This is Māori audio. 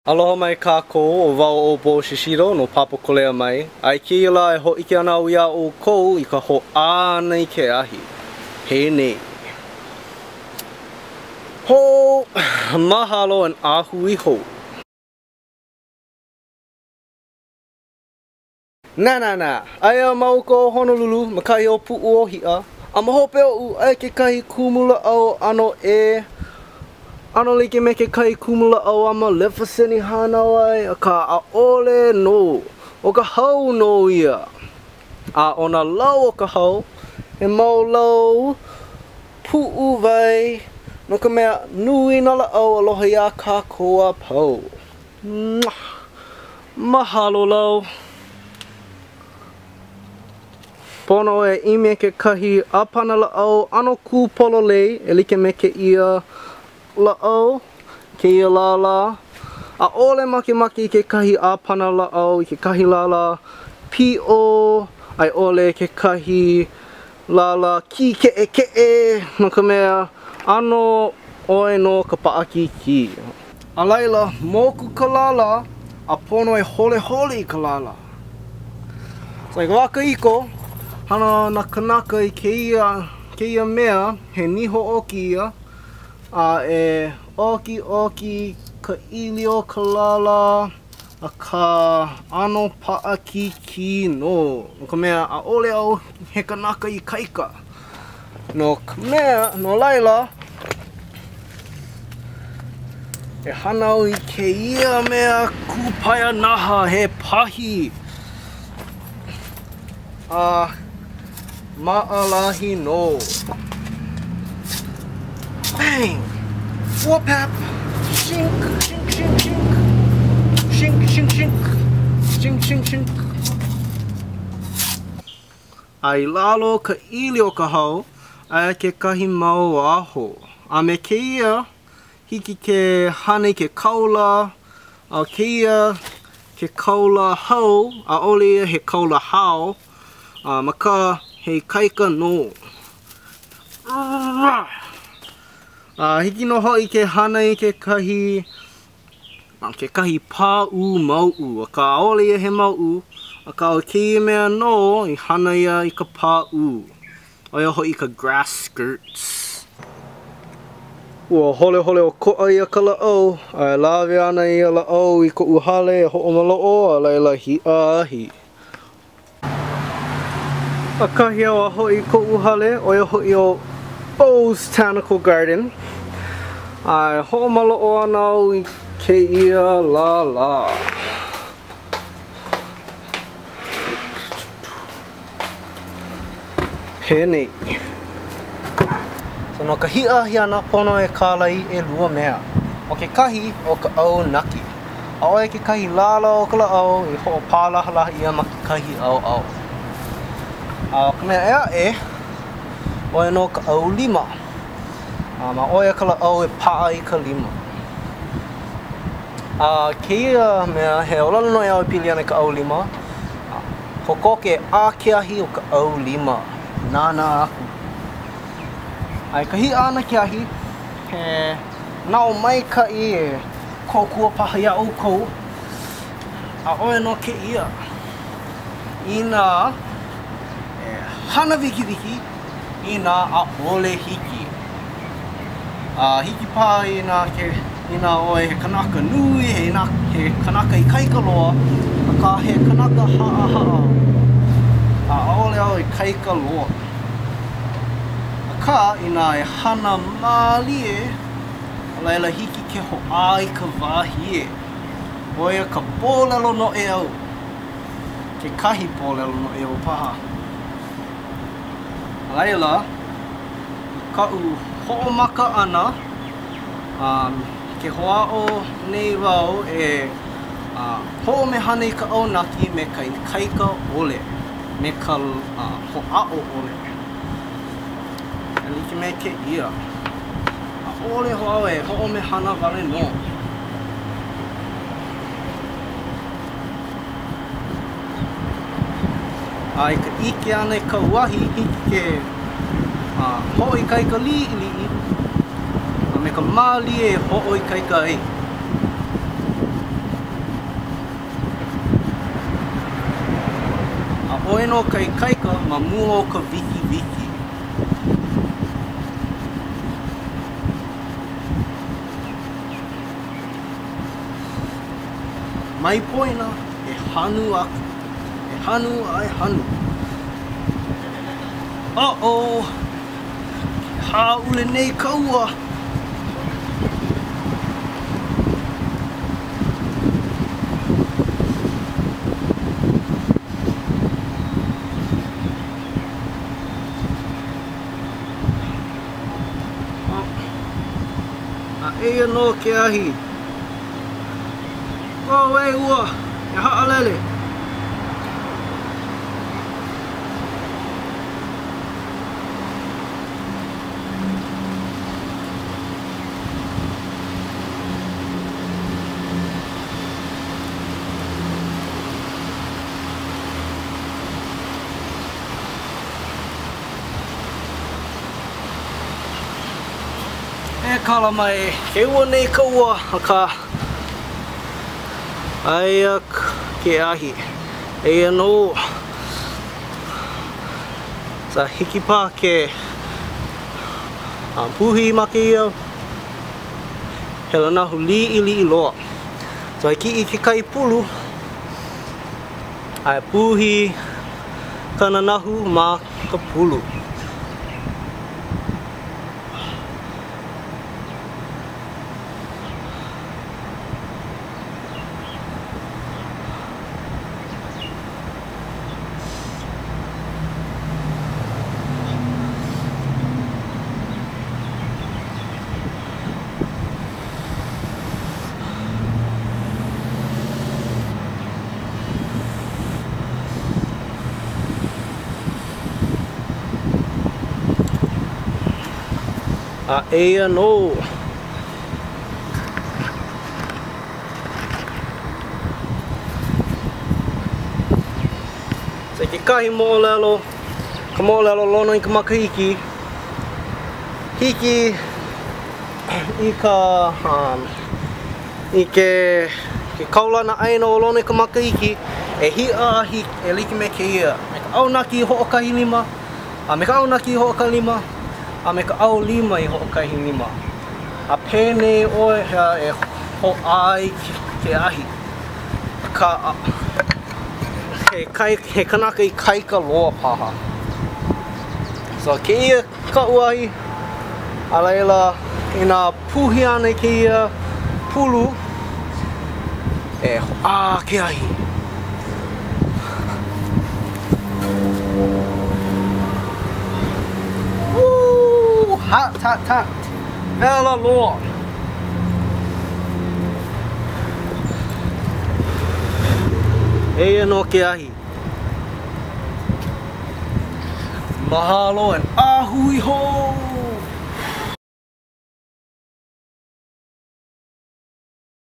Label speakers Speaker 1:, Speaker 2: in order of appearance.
Speaker 1: Aloha mai kākou o wau o Bo Shishiro no Papakolea mai. Ai kēia la e hoʻike ana au ia o kou I ka hoʻā nei ke ahi. He nei. Ho mahalo an ahui ho. Nā. Aia mau ko Honolulu, maikaʻi o puʻu o Hiʻa. A mahope o ai kekahi kumula au ano e. Ano like me kekahi kumula au ama lefaseni hana wai a ka ʻaʻole no. O ka hau no ia. A ona lau o ka hau. E mau lau puʻu vai. No ka mea nui na la au aloha ia kākou a pau. Mahalo lau. Pono e ime kekahi apana la au ano kūpolo lei e like me ke ia la'au, kēia lala. ʻAʻole makemake I kekahi ʻāpana la'au, I kekahi lala pi'o, ai ʻole kekahi lala ki keʻekeʻe, no ka mea ano ʻoe no ka paʻakiki. A laila, moku ka lala, a pono e holehole I ka lala. So I waka iko, hana na kanaka I kēia mea, he niho oki ia, a e oki ka ilio ka lala a ka ano paʻakiki no. No ka mea ʻaʻole au he kanaka I kaika. No ka mea, no laila e hana au I kēia mea kūpaia naha he pahi a maʻalahi no. Bang! Whoop-hap! Shink! Shink! Ai lalo ka ili o ka hau, aia kekahi mau aho. A me kēia, hiki ke hana I ke kaula, a kēia ke kaula hau, ʻaʻole ia he kaula hau, maka he kaika no. Hiki no hoʻi ke hana I kekahi pāʻu mauʻu. A ka ʻaʻole ia he mauʻu, a ka o kēia mea no I hana ia I ka pāʻu. O ia hoʻi ka grass skirts. Ua holehole o koʻa ia ka laʻau, a lawe ana ia laʻau I koʻu hale e hoʻomaloʻo a laila Hiʻa Ahi. A kahi au a hoʻi koʻu hale, o ia hoʻi o Botanical Garden. Ai hoʻomaloʻo ana au I kēia la. He nei. So no ka Hiʻa Ahi ana pono e kālai e lua mea. O ke kahi o ka au naki. A ʻoe ke kahi lala o ka laʻau I hoʻopālahala ia ma ke kahi au. A ka mea ea ʻoe no ka au lima. Ma ʻoe ka laʻau e paʻa I ka lima. Kēia mea he olala no e au e pili ana ka au lima. Hokoke e ʻākeahi o ka au lima. Nāna aku. Ai ka hiʻa ana ke ahi, he nao maikaʻi e kōkua paha iaʻu kou. A ʻoe no ke ia. Ina e hana wiki ina ʻaʻole hiki. Hiki pā ina ʻoe he kanaka nui, he kanaka I kaika loa, ka he kanaka haʻahaʻa. ʻAʻole au I kaika loa. Ka ina e hana mālie, a laila hiki ke hoʻā I ka wāhie. O ia ka pōlelo no e au. Ke kahi pōlelo no e au paha. A laila, kaʻu hoʻomaka ana, ke hoʻaʻo nei wau e hoʻomehana I ka aunaki me ka kaika ʻole, me ka hoʻaʻo ʻole. E like me ke ia. ʻAʻole hoʻaʻo e hoʻomehana wale no. I ka ike ana I ka wahi hiki ke hoʻoikaika liʻiliʻi. Me ka mālie e hoʻoikaika ai. ʻoe no kai kaika ma mua o ka wiki wiki. Mai poina e hanu aku. E hanu ai hanu. Uh-oh! ʻAʻole nei kaua. Eia no ke ahi. Oh, e ua, e haʻalele. E kala mai, ke ua nei ka ua ka aia ke ahi. Eia no sa hiki pā ke puhi ma ke ia hela nahu li loa. So ai ki I ke kai pulu ai puhi kana nahu ma ka pulu. Eia no. So ke kahi moʻolelo, ka moʻolelo lono I ka makahiki. Hiki I ka I ke kaulana ʻaina o lono I ka makahiki e Hiʻa Ahi e like me kēia. Me ka aunaki I hoʻokahi lima, me ka aunaki I hoʻokahi lima. A me ka au lima I hoʻokahi lima. A pēnei oe e hoʻai ke ahi. Ka he kanaka I kaika loa paha. So keia kaʻu ahi. A laila I nā puhi ana I keia pulu e hoʻā ke ahi. Hot, hot, hot. Hella loa. Eia no ke ahi. Mahalo and ahui ho.